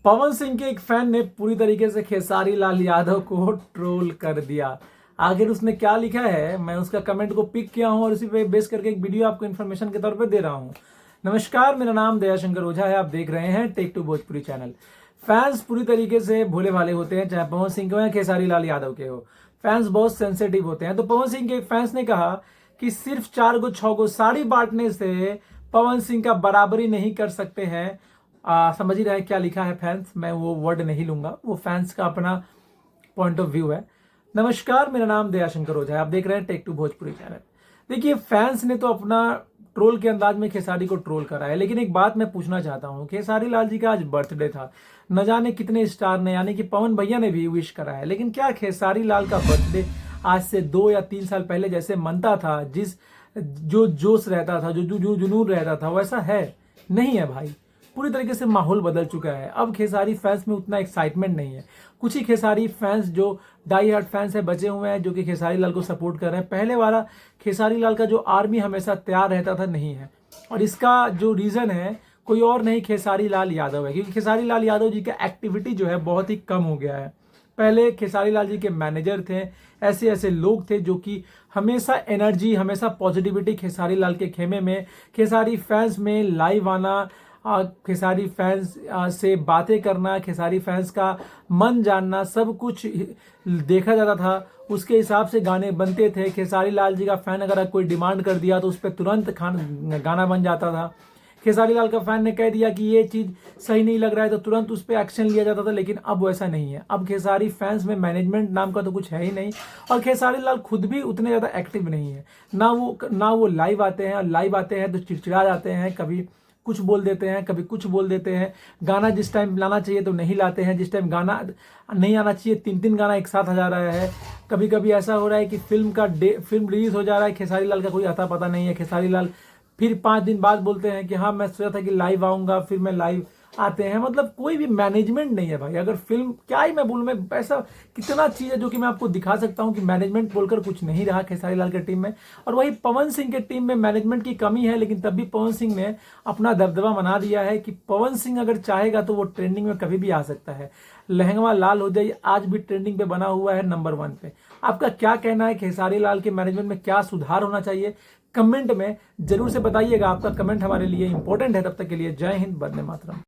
पवन सिंह के एक फैन ने पूरी तरीके से खेसारी लाल यादव को ट्रोल कर दिया। आखिर उसने क्या लिखा है, मैं उसका कमेंट को पिक किया हूं और उसी पे बेस करके एक वीडियो आपको इन्फॉर्मेशन के तौर पे दे रहा हूं। नमस्कार, मेरा नाम दयाशंकर ओझा है। आप देख रहे हैं tech to Bhojpuri channel. Fans पूरी तरीके से भोले भाले होते हैं, चाहे पवन सिंह के हो या खेसारी लाल यादव के हो। फैंस बहुत सेंसिटिव होते हैं। तो पवन सिंह के एक फैंस ने कहा कि सिर्फ 4 गो 6 गो साड़ी बांटने से पवन सिंह का बराबरी नहीं कर सकते हैं। समझ ही रहे क्या लिखा है फैंस, मैं वो वर्ड नहीं लूंगा, वो फैंस का अपना पॉइंट ऑफ व्यू है। नमस्कार, मेरा नाम दयाशंकर ओझा है। आप देख रहे हैं टेक टू भोजपुरी चैनल। देखिए, फैंस ने तो अपना ट्रोल के अंदाज में खेसारी को ट्रोल करा है, लेकिन एक बात मैं पूछना चाहता हूं। खेसारी लाल जी का आज बर्थडे था, न जाने कितने स्टार ने यानी कि पवन भैया ने भी विश करा है, लेकिन क्या खेसारी लाल का बर्थडे आज से 2 या 3 साल पहले जैसे मनता था, जो जोश रहता था, जो जुनून रहता था, वैसा है नहीं है भाई। पूरी तरीके से माहौल बदल चुका है। अब खेसारी फैंस में उतना एक्साइटमेंट नहीं है। कुछ ही खेसारी फैंस जो डाई हार्ट फैंस है बचे हुए हैं, जो कि खेसारी लाल को सपोर्ट कर रहे हैं। पहले वाला खेसारी लाल का जो आर्मी हमेशा तैयार रहता था, नहीं है। और इसका जो रीजन है कोई और नहीं, खेसारी लाल यादव है। क्योंकि खेसारी लाल यादव जी का एक्टिविटी जो है बहुत ही कम हो गया है। पहले खेसारी लाल जी के मैनेजर थे, ऐसे ऐसे लोग थे जो कि हमेशा एनर्जी, हमेशा पॉजिटिविटी खेसारी लाल के खेमे में, खेसारी फैंस में लाइव आना, खेसारी फैंस से बातें करना, खेसारी फैंस का मन जानना, सब कुछ देखा जाता था। उसके हिसाब से गाने बनते थे। खेसारी लाल जी का फैन अगर कोई डिमांड कर दिया तो उस पर तुरंत गाना बन जाता था। खेसारी लाल का फैन ने कह दिया कि ये चीज सही नहीं लग रहा है तो तुरंत उस पर एक्शन लिया जाता था। लेकिन अब वैसा नहीं है। अब खेसारी फैंस में मैनेजमेंट नाम का तो कुछ है ही नहीं, और खेसारी लाल खुद भी उतने ज्यादा एक्टिव नहीं है। ना वो लाइव आते हैं, और लाइव आते हैं तो चिड़चिड़ा जाते हैं, कभी कुछ बोल देते हैं, कभी कुछ बोल देते हैं। गाना जिस टाइम लाना चाहिए तो नहीं लाते हैं, जिस टाइम गाना नहीं आना चाहिए 3-3 गाना एक साथ आ जा रहा है। कभी कभी ऐसा हो रहा है कि फिल्म रिलीज हो जा रहा है, खेसारी लाल का कोई अता पता नहीं है। खेसारी लाल फिर 5 दिन बाद बोलते हैं कि हाँ मैं सोचा था कि लाइव आऊंगा, फिर मैं लाइव आते हैं। मतलब कोई भी मैनेजमेंट नहीं है भाई। अगर फिल्म क्या ही मैं बोलूं, मैं ऐसा कितना चीज है जो कि मैं आपको दिखा सकता हूं कि मैनेजमेंट बोलकर कुछ नहीं रहा खेसारी लाल के टीम में। और वही पवन सिंह के टीम में मैनेजमेंट की कमी है, लेकिन तब भी पवन सिंह ने अपना दबदबा बना दिया है कि पवन सिंह अगर चाहेगा तो वो ट्रेंडिंग में कभी भी आ सकता है। लहंगा लाल हो जाए आज भी ट्रेंडिंग पे बना हुआ है, नंबर 1 पे। आपका क्या कहना है, खेसारी लाल के मैनेजमेंट में क्या सुधार होना चाहिए? कमेंट में जरूर से बताइएगा। आपका कमेंट हमारे लिए इंपॉर्टेंट है। तब तक के लिए जय हिंद, वंदे मातरम।